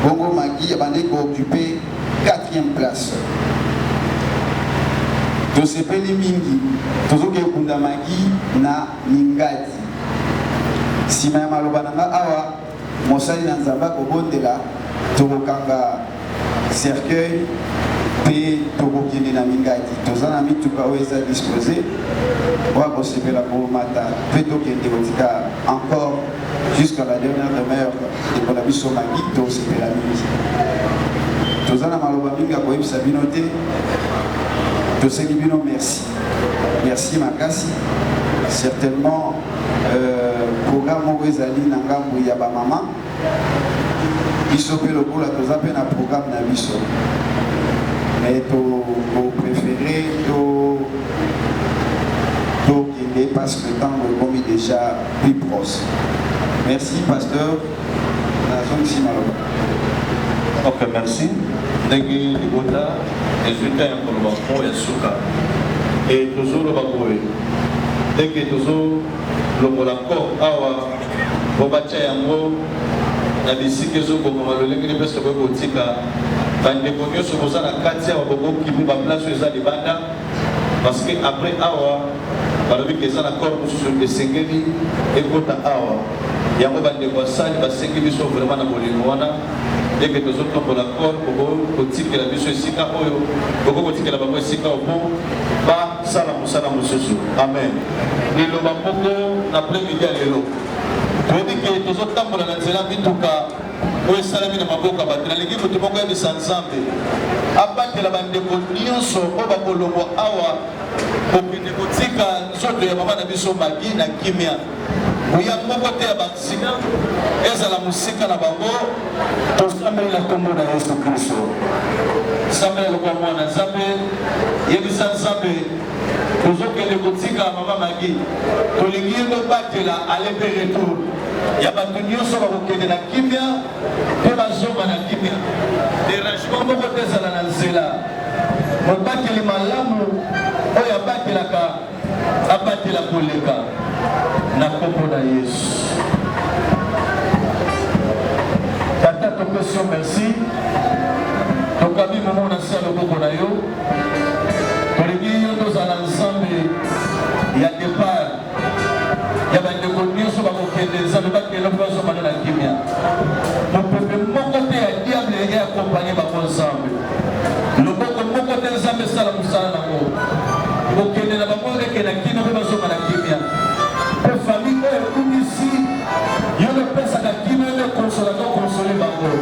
Bongo Magui abandé pour occuper 4e place. Tosepeli mingi, tozoke kunda Magui na Ningati. Sima ya maloba nanga awa, mosali na nzamba kobondela, tokokanga cercueil, pe tokokende na Mingati. Tozana mituka oyo eza disposé. On se fait la matin, plutôt qu'il y a encore jusqu'à la dernière demeure de Bonabisson Magui, tout se fait la nuit. Tous en amaloba minga pour y sabinoter. Tous ces libino merci. Merci Makasi. Certainement, programme Morizali Nangambu Yaba Mama. Bisopé le bout, la tous appelle un programme Nabiso. Mais pour préférer, qui passe le temps de commis déjà plus proche. Merci, pasteur. Ok, merci. Ndegi Libota, résultat un colombo et Souka. Et toujours le Bakoé. Dès que toujours le Molako, Awa, Bobacha Yango, la visite que je vous le lengue de ce botika, quand les connus se posent à 4 Bobo qui vous place sur les bandes, parce que après Awa, balobi keza na corps sur le sengeli et kota awa yango bande ko sali ba sengeli so vraiment na bolingo wana dès que nous autres pour la corps pour kotikela biso esika oyo boko kotikela bango esika obo ba sala musala mususu amen lelo bamboko na premier ya lelo toyebi ke tozotambola na nzela mituka oyo esalami na maboka bato nalingi moto moko yebisa nzambe abatela bandeko nyonso oyo bakolongwa awa kokende kotika nzoto ya mama na biso Magui na kimia oya moko te ya baksina ezala mosika na bango tosambeli na kombo na Yesu Kristo sambeli lokwa mwana nzambe yebisa nzambe tozokende kotika mama Magui tolingi ye tobatela ale pe retour ya bato nyonso bakokende na kimia mpe bazonga na kimia derangement moko te ezala na nzela mobateli malamu oyo abatelaka abatela koleka na kombo na Yesu. Tata topesi yo merci tokabi momo na se ya loboko na yo tolingi yo tozala nzambe ya départ ya bandeko nyonso bakokende nzambe bakende mpo bazomana na kimia mopepe moko te ya diable eakompagne bango nzambe loboko moko te nzambe esala mosala nango kokende na bango eke na kino mpe bazonga na kimia mpe famille oyo ekumisi yo lepesaka kino yo ekonsolato konsole bango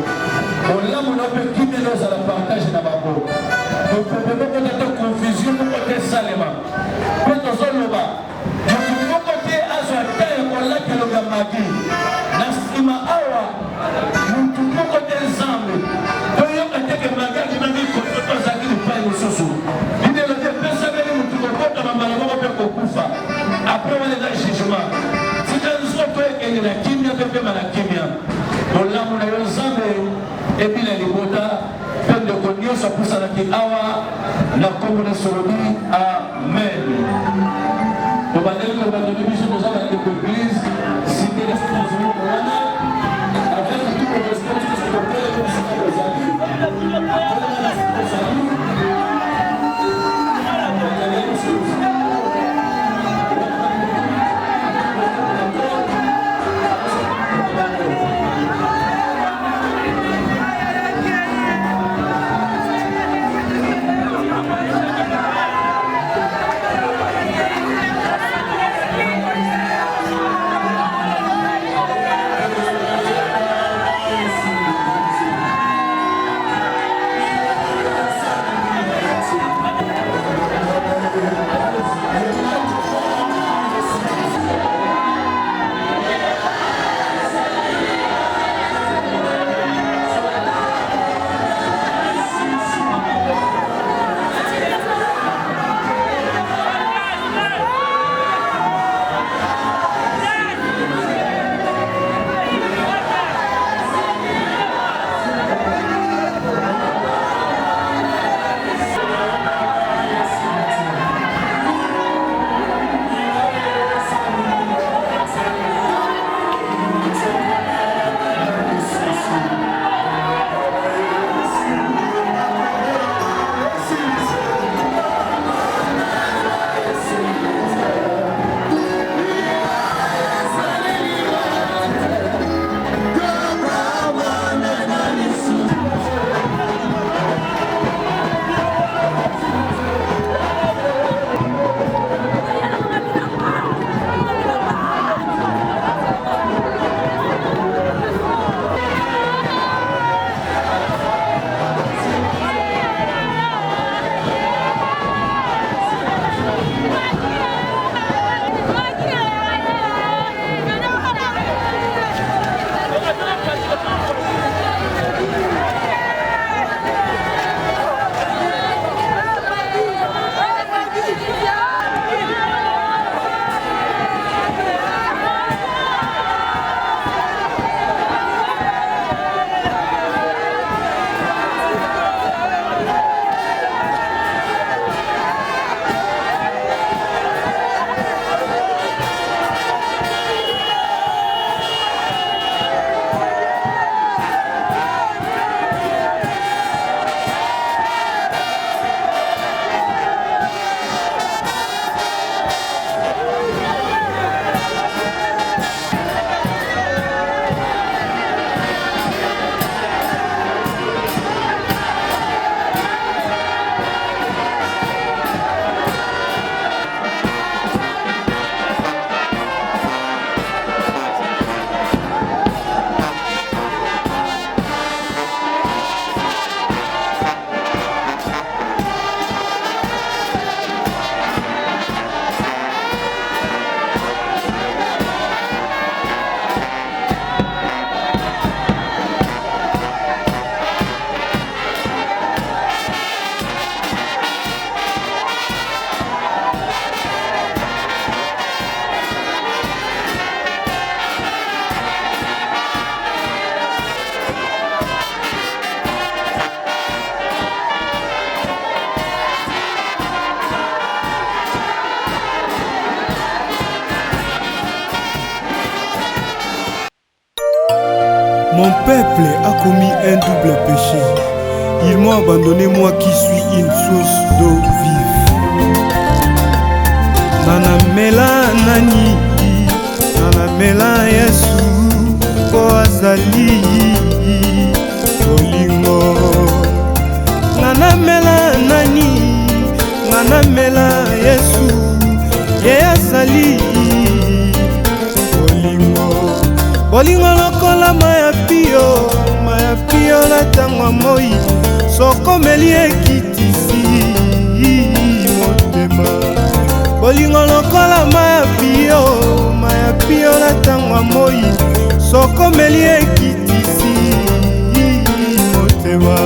magi na nsima awa mutu moko te nzambe toyoka teke magi koto tozalaki lupai lisusu bibelo te pesabeli mutu kokotama mbala moko mpe kokufa apres wana eza jugement tika biso toyekende na kimia mpe pema na kimia bolamu na yo nzambe ebila libota mpe ndeko nyonso apusanaki awa na kombo na solobi amen. Tobandeli tobandeli biso toza bandeko église cité des États-Unis wana avec tout le respect que ce qu'on peut comme Mon peuple a commis un double péché. Ils m'ont abandonné, moi qui suis une source d'eau vive. Nanamela nani, nanamela Yesu, po azali bolingo. Nanamela nani, nanamela Yesu, ye azali bolingo. Bolingo lokola maya pio na tangwa moi, sokomeli ekitisi motema. Bolingo lokola maya pio piola ntango ya moi sokomeli ekitisi motema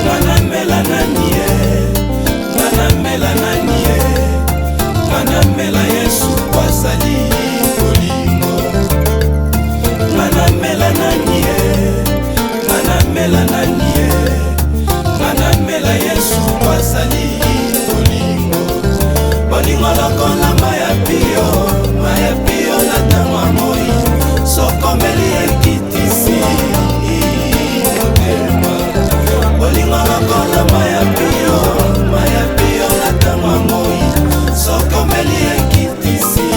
manamela nanie manamela nanie manamela yesu basali bolingo manamela nanie manamela nanie manamela yesu basali bolingo bolingo lokola maya pio na ntango ya moi sokomeli ekitisi motema bolingo lokola maya pio na ntango ya moi sokomeli ekitisi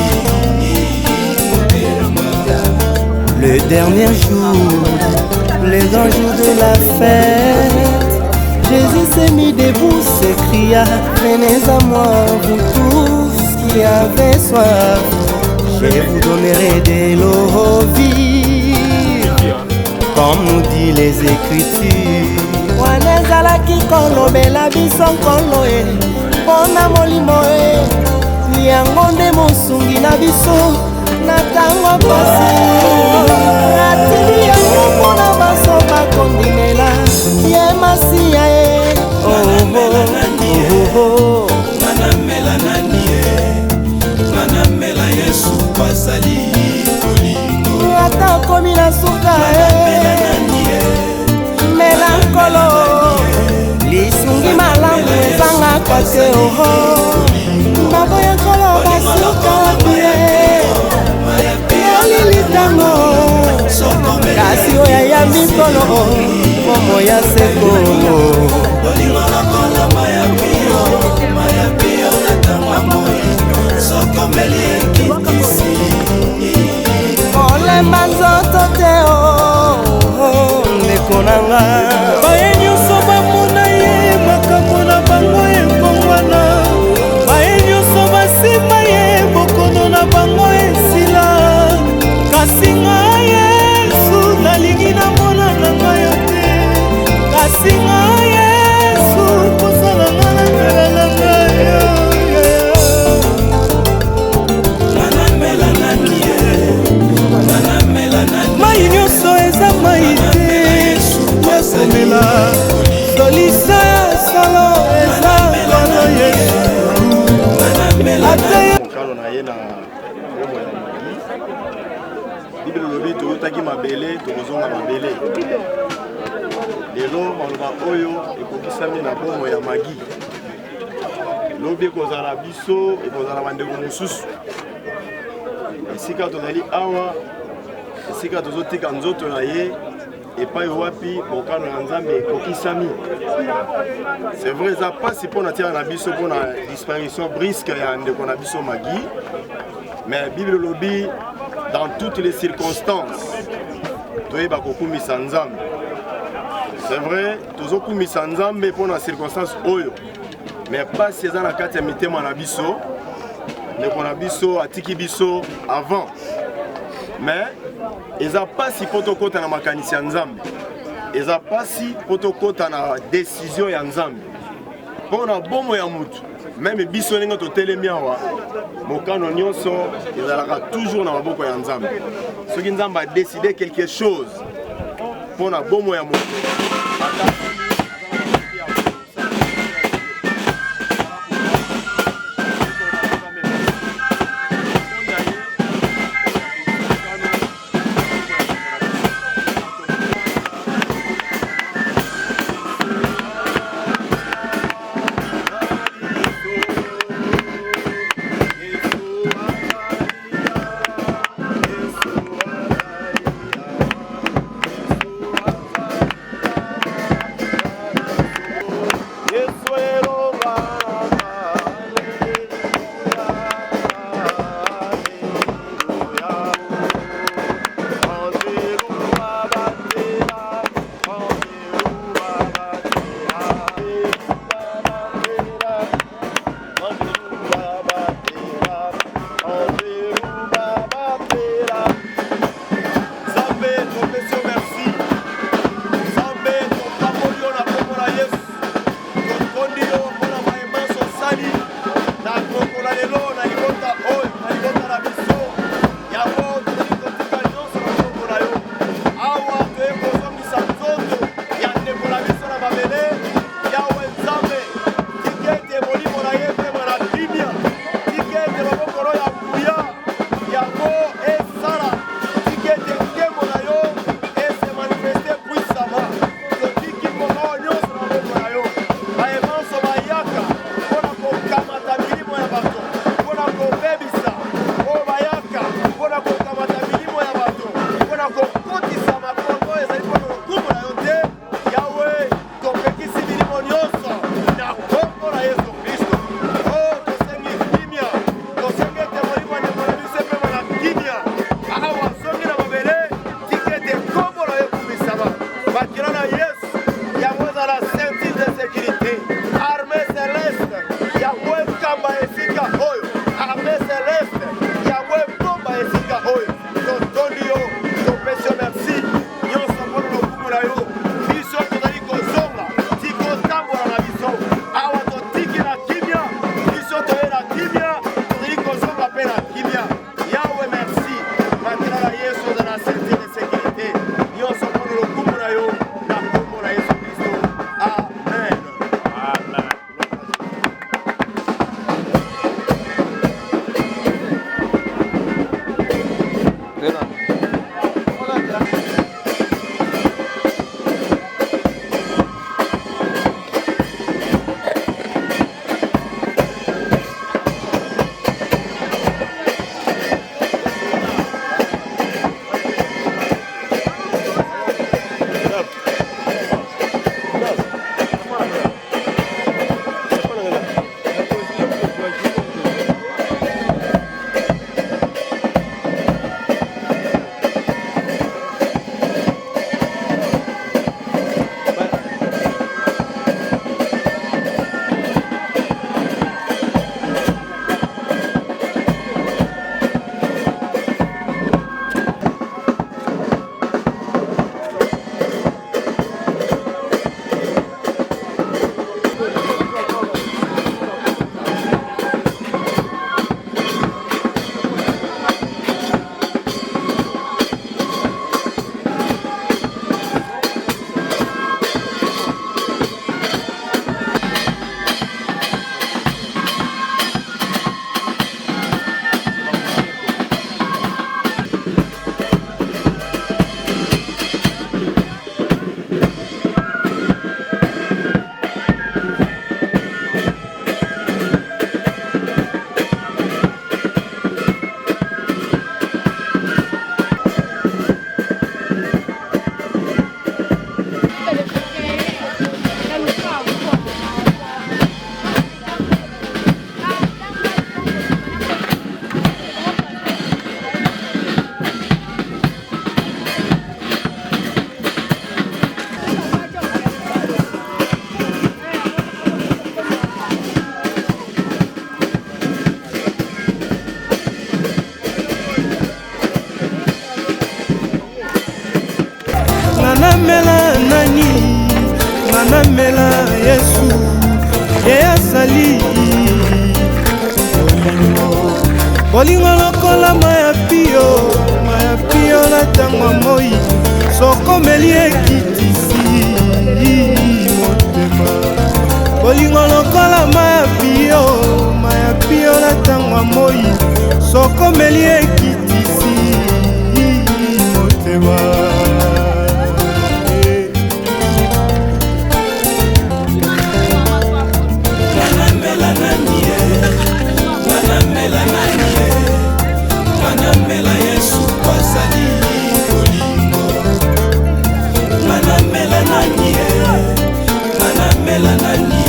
motema. Le dernier jour, le grand jour de la fête, Jésus s'est mis debout, s'écria, venez à moi, vous tous qui avez soif, je vous donnerai de l'eau vive, comme nous dit les Écritures. Wanezalaki kolobela biso nkolo e, mpona molimo e, yango nde mosungi na biso, na ntango pasi atili yango mpona baso bakondimela ye masiya ye manamela nanie manamela yesu basali bolingo ata okomi na suka mela nkolo lisungi malamu ezangaka te baboya nkolo basuka bie yolilitango kasi oyo ayambi nkolo momo ya seko bolingo lokola maya pio na ntango ya moi sokomeli ekitisi olemba nzoto te ndeko nanga baye nyonso bamona ye makambo na bango ekongwana baye nyonso basima ye bokono na bango esila kasi ngai yesu nalingi namona na ngai yo te kasi ngai yesu kosala ngai na mbela na ngai mai nyonso eza mai te yakomela solisa ya solo eza kolo yesu mokano na ye na bomo ya magi bibele lobi toyotaki mabele tokozonga mabele lelo maloba oyo ekokisami na bomo ya magi lobi ekozala biso ekozala bandeko mosusu esika tozali awa esika tozotika nzoto na ye epai wapi mokano ya nzambe ekokisami. C'est vrai eza pasi mpo na tiaka na biso mpo na disparition briske ya ndeko na biso magi, mais bible lobi dans toutes les circonstances toyeba kokumisa nzambe. C'est vrai tozokumisa nzambe mpo na circonstance oyo, mais pasi eza na kati ya mitema na biso, ndeko na biso atiki biso avant, mais eza pasi po tokota na makanisi ya nzambe, eza pasi po tokota na décision ya nzambe mpo na bomo ya mutu. Même biso ndenge totelemi awa mokano nyonso ezalaka toujours na maboko ya nzambe. Soki nzambe a décidé quelque chose mpo na bomo ya mutu, bolingo lokola maya pio na ntango ya moi sokomeli ekitisi motema bolingo lokola maya pio na ntango ya moi sokomeli ekitisi motema manamela yesu bazali bolingo manamela nani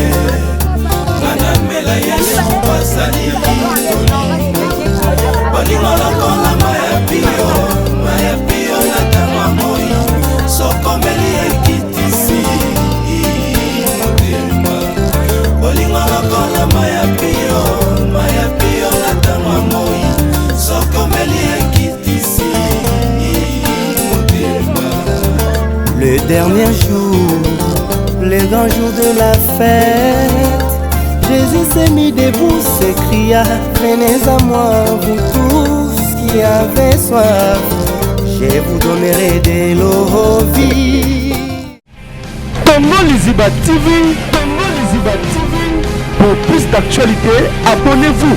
manamela yesu bazali bolingo bolingo lokola maya pio na tama moi sokomeli ekitisi motema bolingo lokola maya pio na tama moi Le dernier jour, le grand jour de la fête, Jésus s'est mis debout, s'écria, venez à moi, vous tous qui avez soif, je vous donnerai de l'eau vive. Tongo Liziba TV, pour plus d'actualités, abonnez-vous.